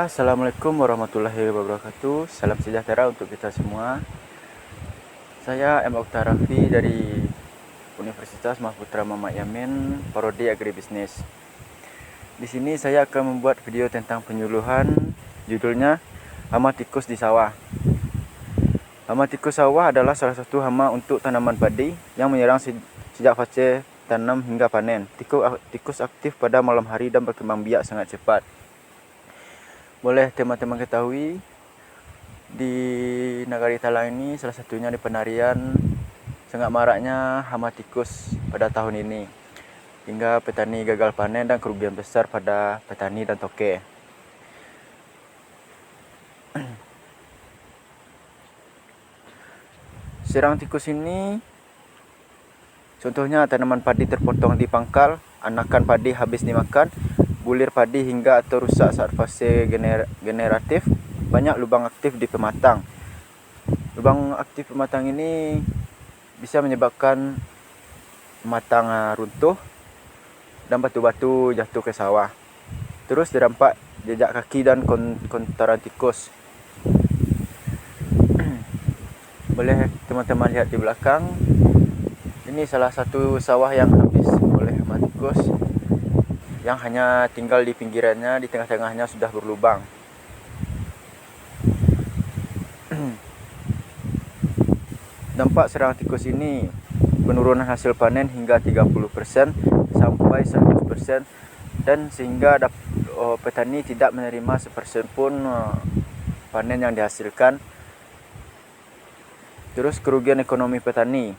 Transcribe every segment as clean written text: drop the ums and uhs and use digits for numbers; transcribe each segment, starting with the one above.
Bismillah, Assalamualaikum warahmatullahi wabarakatuh. Salam sejahtera untuk kita semua. Saya M. Oktar Raffi dari Universitas Mahputra Mamak Yamin, Prodi Agribisnis. Di sini saya akan membuat video tentang penyuluhan, judulnya hama tikus di sawah. Hama tikus sawah adalah salah satu hama untuk tanaman padi yang menyerang sejak fase tanam hingga panen. Tikus aktif pada malam hari dan berkembang biak sangat cepat. Boleh teman-teman ketahui, di Nagari Talang ini salah satunya di Penarian sangat maraknya hama tikus pada tahun ini, hingga petani gagal panen dan kerugian besar pada petani dan toke. Serang tikus ini contohnya tanaman padi terpotong di pangkal, anakan padi habis dimakan, bulir padi hingga atau rusak saat fase generatif, banyak lubang aktif di pematang. Lubang aktif pematang ini bisa menyebabkan pematang runtuh dan batu-batu jatuh ke sawah. Terus terdampak jejak kaki dan kotoran tikus. Boleh teman-teman lihat di belakang. Ini salah satu sawah yang habis oleh hama tikus, yang hanya tinggal di pinggirannya, di tengah-tengahnya sudah berlubang. Dampak serang tikus ini penurunan hasil panen hingga 30% sampai 100%, dan sehingga petani tidak menerima sepersen pun panen yang dihasilkan. Terus kerugian ekonomi petani,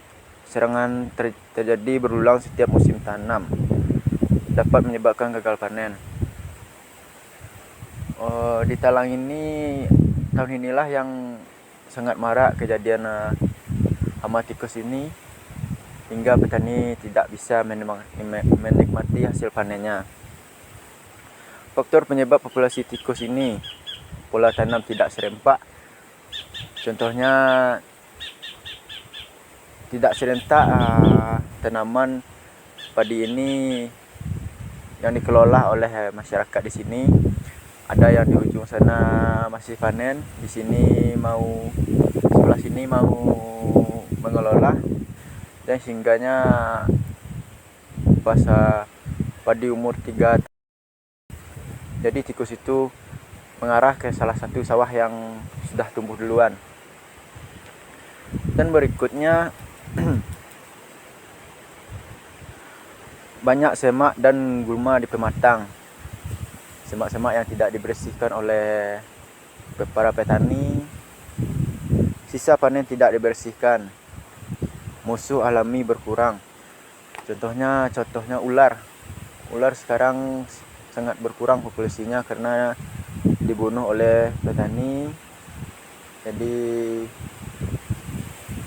serangan terjadi berulang setiap musim tanam, dapat menyebabkan gagal panen. Di Talang ini tahun inilah yang sangat marak kejadian hama tikus ini, hingga petani tidak bisa menikmati hasil panennya. Faktor penyebab populasi tikus ini, pola tanam tidak serempak. Contohnya tidak serentak tanaman padi ini yang dikelola oleh masyarakat di sini. Ada yang di ujung sana masih panen, di sini sebelah sini mau mengelola, dan singgahnya pas padi umur 3. Jadi tikus itu mengarah ke salah satu sawah yang sudah tumbuh duluan. Dan berikutnya banyak semak dan gulma di pematang. Semak-semak yang tidak dibersihkan oleh para petani, sisa panen tidak dibersihkan, musuh alami berkurang. Contohnya ular. Ular sekarang sangat berkurang populasinya karena dibunuh oleh petani. Jadi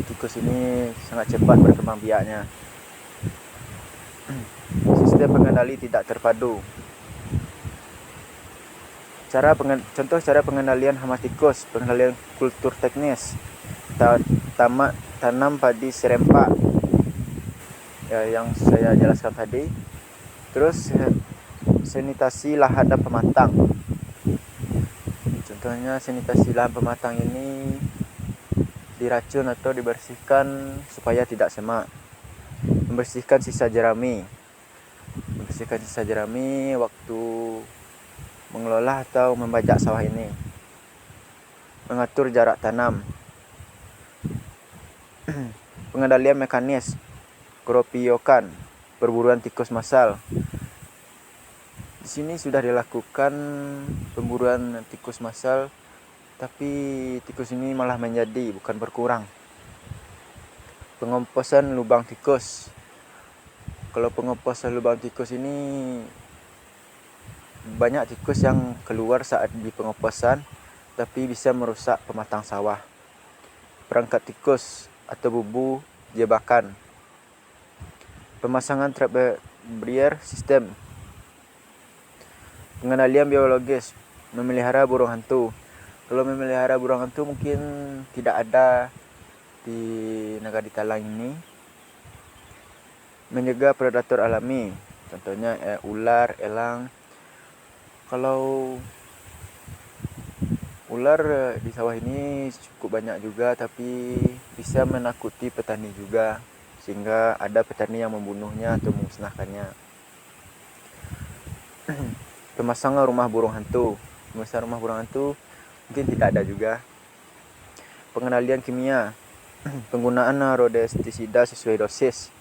tikus ini sangat cepat berkembang biaknya. Sistem pengendali tidak terpadu. Contoh cara pengendalian hama tikus, pengendalian kultur teknis, tanam padi serempak yang saya jelaskan tadi. Terus sanitasi lahan dan pematang. Contohnya sanitasi lahan pematang ini diracun atau dibersihkan supaya tidak semak. Membersihkan sisa jerami waktu mengelola atau membajak sawah ini. Mengatur jarak tanam. Pengendalian mekanis, keropiokan, perburuan tikus massal. Di sini sudah dilakukan pemburuan tikus massal, tapi tikus ini malah menjadi, bukan berkurang. Pengomposan lubang tikus. Kalau pengomposan lubang tikus ini, banyak tikus yang keluar saat di pengomposan, tapi bisa merusak pematang sawah. Perangkap tikus atau bubu jebakan. Pemasangan trap barrier system. Pengendalian biologis, memelihara burung hantu. Kalau memelihara burung hantu mungkin tidak ada di Nagari Talang ini. Mencegah predator alami, contohnya ular, elang. Kalau Ular di sawah ini cukup banyak juga, tapi bisa menakuti petani juga, sehingga ada petani yang membunuhnya atau memusnahkannya. Pemasangan rumah burung hantu. Pemasangan rumah burung hantu mungkin tidak ada juga. Pengendalian kimia. Penggunaan rodestisida sesuai dosis.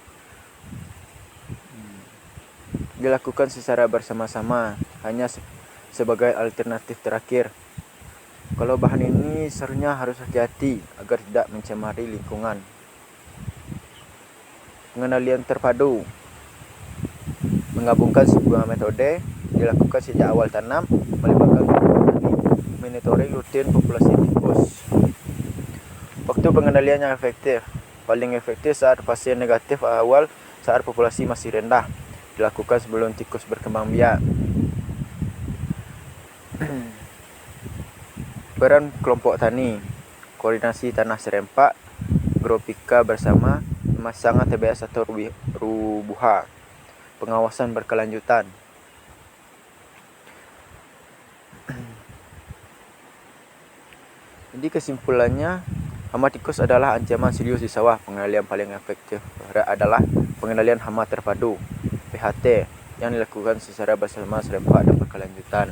Dilakukan secara bersama-sama, hanya sebagai alternatif terakhir. Kalau bahan ini seharusnya harus hati-hati agar tidak mencemari lingkungan. Pengendalian terpadu. Menggabungkan sebuah metode dilakukan sejak awal tanam, melibatkan petani, monitoring rutin populasi tikus. Waktu pengendalian yang efektif. Paling efektif saat pasien negatif awal, saat populasi masih rendah. Dilakukan sebelum tikus berkembang biak. Peran kelompok tani. Koordinasi tanah serempak, gropika bersama, pemasangan TBS atau rubuha. Pengawasan berkelanjutan. Jadi kesimpulannya, hama tikus adalah ancaman serius di sawah. Pengendalian paling efektif adalah pengendalian hama terpadu (PHT) yang dilakukan secara bersama serempak dan berkelanjutan.